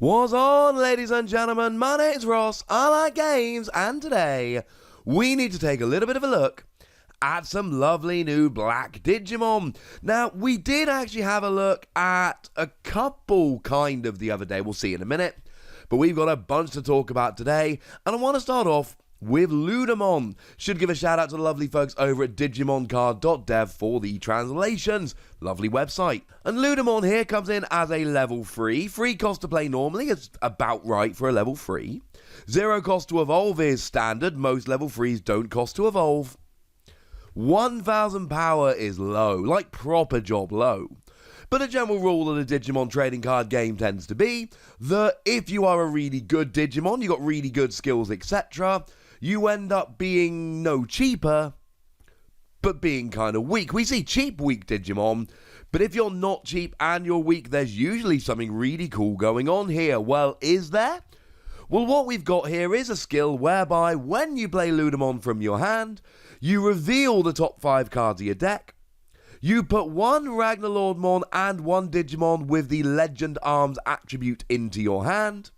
What's on, ladies and gentlemen? My name's Ross, I like games, and today we need to take a little bit of a look at some lovely new black Digimon. Now, we did actually have a look at a couple kind of the other day, we'll see in a minute, but we've got a bunch to talk about today, and I want to start off with Ludamon. Should give a shout out to the lovely folks over at digimoncard.dev for the translations. Lovely website. And Ludamon here comes in as a level 3. Free cost to play normally, it's about right for a level 3. Zero cost to evolve is standard, most level 3s don't cost to evolve. 1000 power is low, like proper job low. But a general rule of the Digimon trading card game tends to be that if you are a really good Digimon, you got really good skills, etc., you end up being no cheaper, but being kind of weak. We see cheap, weak Digimon, but if you're not cheap and you're weak, there's usually something really cool going on here. Well, is there? Well, what we've got here is a skill whereby when you play Ludamon from your hand, you reveal the top 5 cards of your deck, you put one Ragnarlordmon and one Digimon with the Legend Arms attribute into your hand,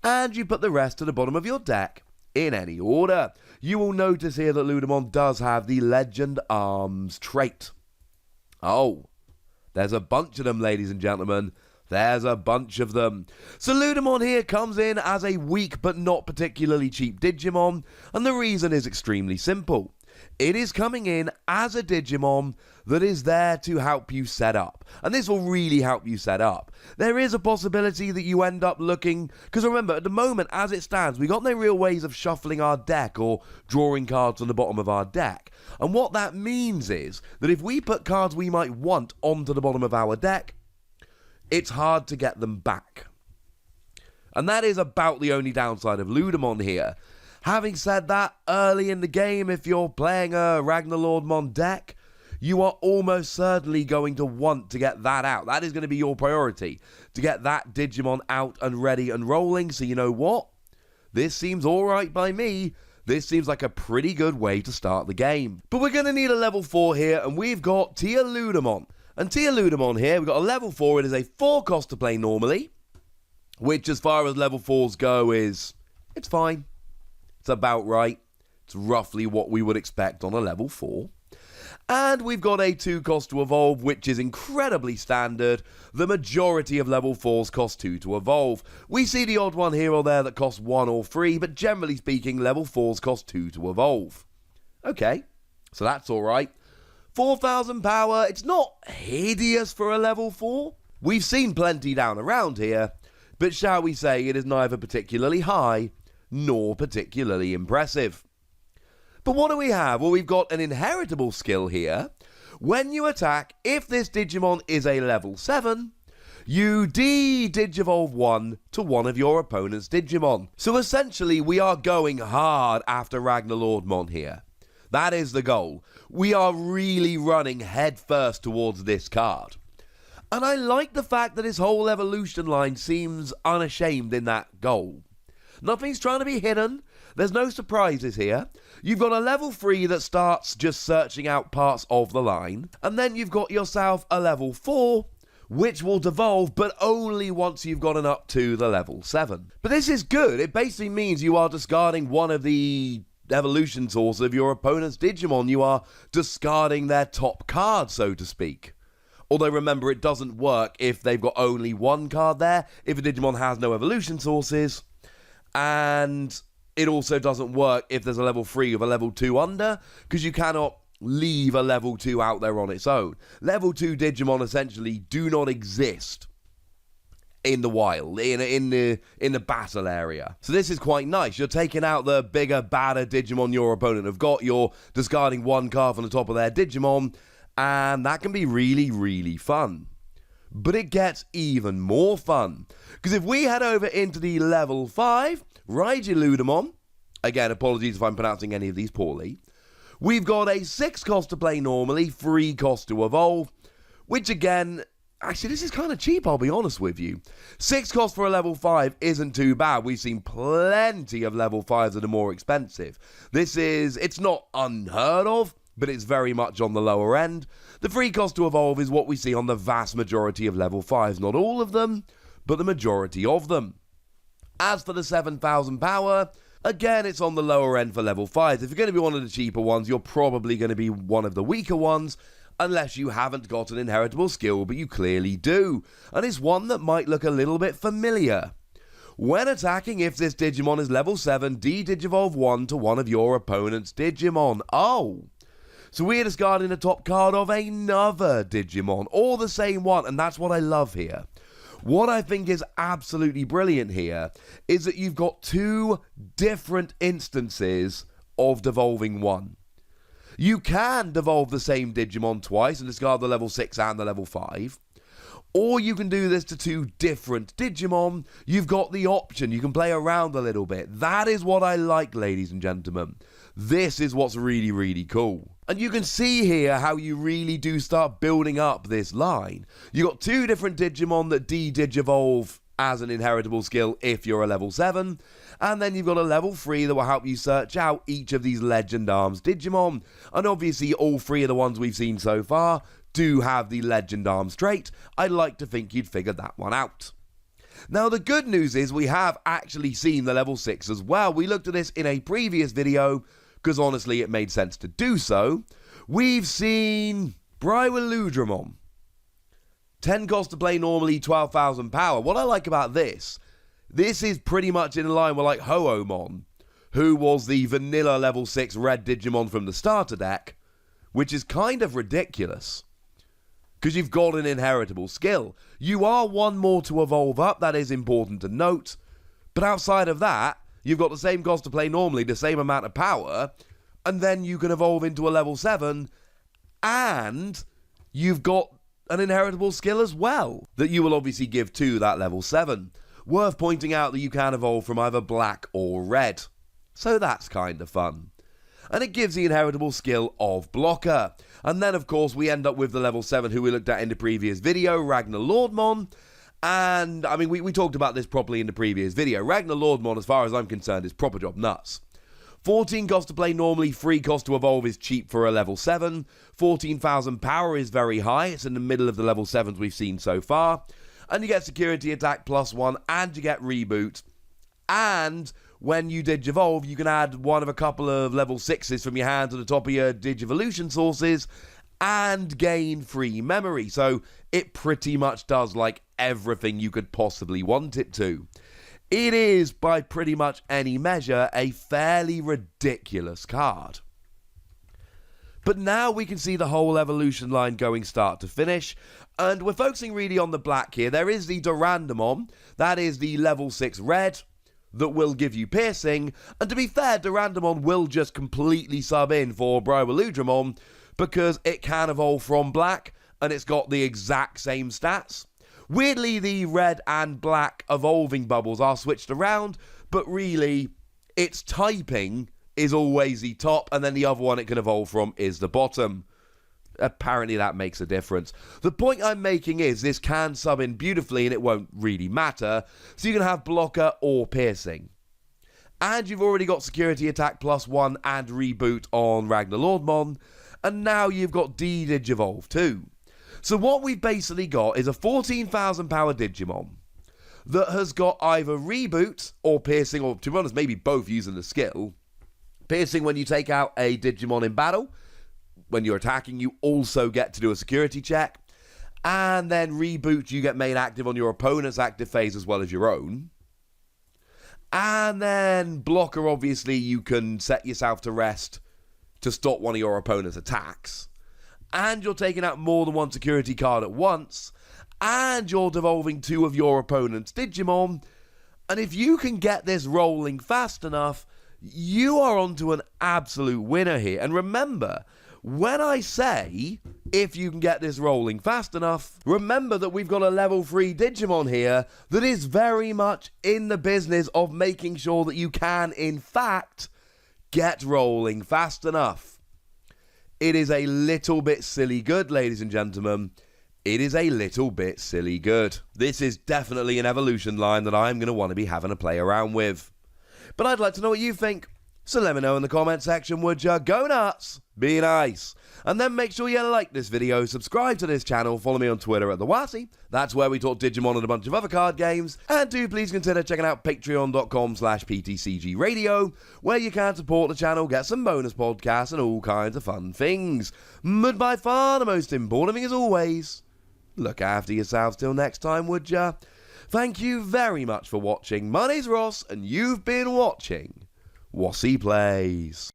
and you put the rest to the bottom of your deck in any order. You will notice here that Ludamon does have the Legend Arms trait. Oh, there's a bunch of them, ladies and gentlemen. There's a bunch of them. So Ludamon here comes in as a weak but not particularly cheap Digimon, and the reason is extremely simple. It is coming in as a Digimon that is there to help you set up. And this will really help you set up. There is a possibility that you end up looking... Because remember, at the moment, as it stands, we got no real ways of shuffling our deck or drawing cards on the bottom of our deck. And what that means is that if we put cards we might want onto the bottom of our deck, it's hard to get them back. And that is about the only downside of Ludamon here. Having said that, early in the game, if you're playing a Ragnarlordmon deck, you are almost certainly going to want to get that out. That is going to be your priority, to get that Digimon out and ready and rolling. So you know what? This seems alright by me. This seems like a pretty good way to start the game. But we're going to need a level 4 here, and we've got Tier Ludamon. And Tier Ludamon here, we've got a level 4. It is a 4 cost to play normally, which as far as level 4s go is, it's fine. It's about right. It's roughly what we would expect on a level 4. And we've got a 2 cost to evolve, which is incredibly standard. The majority of level 4s cost 2 to evolve. We see the odd one here or there that costs 1 or 3, but generally speaking, level 4s cost 2 to evolve. Okay, so that's alright. 4000 power, it's not hideous for a level 4. We've seen plenty down around here, but shall we say it is neither particularly high nor particularly impressive. But what do we have? Well, we've got an inheritable skill here. When you attack, if this Digimon is a level 7, you Digivolve 1 to one of your opponent's Digimon. So essentially, we are going hard after Ragnarlordmon here. That is the goal. We are really running headfirst towards this card. And I like the fact that his whole evolution line seems unashamed in that goal. Nothing's trying to be hidden. There's no surprises here. You've got a level 3 that starts just searching out parts of the line. And then you've got yourself a level 4, which will devolve, but only once you've gotten up to the level 7. But this is good. It basically means you are discarding one of the evolution source of your opponent's Digimon. You are discarding their top card, so to speak. Although remember, it doesn't work if they've got only one card there, if a Digimon has no evolution sources. And it also doesn't work if there's a level 3 with a level 2 under, because you cannot leave a level 2 out there on its own. Level 2 Digimon essentially do not exist in the wild, in the battle area. So this is quite nice. You're taking out the bigger, badder Digimon your opponent have got. You're discarding one card from the top of their Digimon, and that can be really, really fun. But it gets even more fun, because if we head over into the level 5, Ludamon, again, apologies if I'm pronouncing any of these poorly, we've got a 6 cost to play normally, 3 cost to evolve, which again, actually this is kind of cheap, I'll be honest with you. 6 cost for a level 5 isn't too bad. We've seen plenty of level 5s that are more expensive. It's not unheard of, but it's very much on the lower end. The 3 cost to evolve is what we see on the vast majority of level 5s. Not all of them, but the majority of them. As for the 7,000 power, again, it's on the lower end for level 5s. If you're going to be one of the cheaper ones, you're probably going to be one of the weaker ones, unless you haven't got an inheritable skill, but you clearly do. And it's one that might look a little bit familiar. When attacking, if this Digimon is level 7, D-Digivolve 1 to one of your opponent's Digimon. Oh! So we're discarding the top card of another Digimon, or the same one, and that's what I love here. What I think is absolutely brilliant here is that you've got two different instances of devolving one. You can devolve the same Digimon twice and discard the level 6 and the level 5. Or you can do this to two different Digimon. You've got the option. You can play around a little bit. That is what I like, ladies and gentlemen. This is what's really, really cool. And you can see here how you really do start building up this line. You've got two different Digimon that D-Digivolve as an inheritable skill if you're a level 7. And then you've got a level 3 that will help you search out each of these Legend Arms Digimon. And obviously all three of the ones we've seen so far do have the Legend Arms trait. I'd like to think you'd figured that one out. Now the good news is we have actually seen the level 6 as well. We looked at this in a previous video because honestly it made sense to do so. We've seen Ludamon. 10 cost to play normally, 12,000 power. What I like about this is pretty much in line with like Hoomon, who was the vanilla level 6 red Digimon from the starter deck, which is kind of ridiculous. Because you've got an inheritable skill. You are one more to evolve up, that is important to note. But outside of that, you've got the same cost to play normally, the same amount of power, and then you can evolve into a level 7, and you've got an inheritable skill as well, that you will obviously give to that level 7. Worth pointing out that you can evolve from either black or red. So that's kind of fun. And it gives the inheritable skill of Blocker. And then, of course, we end up with the level 7 who we looked at in the previous video, Ludamon. And, I mean, we talked about this properly in the previous video. Ludamon, as far as I'm concerned, is proper job nuts. 14 cost to play normally, 3 cost to evolve is cheap for a level 7. 14,000 power is very high. It's in the middle of the level 7s we've seen so far. And you get security attack +1, and you get reboot. And when you Digivolve, you can add one of a couple of level 6s from your hand to the top of your Digivolution sources and gain free memory. So it pretty much does like everything you could possibly want it to. It is, by pretty much any measure, a fairly ridiculous card. But now we can see the whole evolution line going start to finish, and we're focusing really on the black here. There is the Durandamon, that is the level 6 red, that will give you piercing, and to be fair, Durandamon will just completely sub in for Ludamon because it can evolve from black, and it's got the exact same stats. Weirdly, the red and black evolving bubbles are switched around, but really, its typing is always the top, and then the other one it can evolve from is the bottom. Apparently that makes a difference. The point I'm making is this can sub in beautifully and it won't really matter, so you can have Blocker or Piercing. And you've already got security attack +1 and reboot on Ludamon, and now you've got D-Digivolve too. So what we've basically got is a 14,000 power Digimon that has got either reboot or piercing, or to be honest, maybe both using the skill. Piercing when you take out a Digimon in battle. When you're attacking, you also get to do a security check. And then reboot, you get made active on your opponent's active phase as well as your own. And then Blocker, obviously, you can set yourself to rest to stop one of your opponent's attacks. And you're taking out more than one security card at once. And you're devolving 2 of your opponent's Digimon. And if you can get this rolling fast enough, you are onto an absolute winner here. And remember, when I say, if you can get this rolling fast enough, remember that we've got a level 3 Digimon here that is very much in the business of making sure that you can, in fact, get rolling fast enough. It is a little bit silly good, ladies and gentlemen. It is a little bit silly good. This is definitely an evolution line that I'm going to want to be having a play around with. But I'd like to know what you think. So let me know in the comment section, would ya? Go nuts, be nice. And then make sure you like this video, subscribe to this channel, follow me on Twitter at TheWatty. That's where we talk Digimon and a bunch of other card games. And do please consider checking out patreon.com/PTCGradio, where you can support the channel, get some bonus podcasts and all kinds of fun things. But by far the most important thing as always, look after yourselves till next time, would ya? Thank you very much for watching. My name's Ross, and you've been watching Wassy Plays.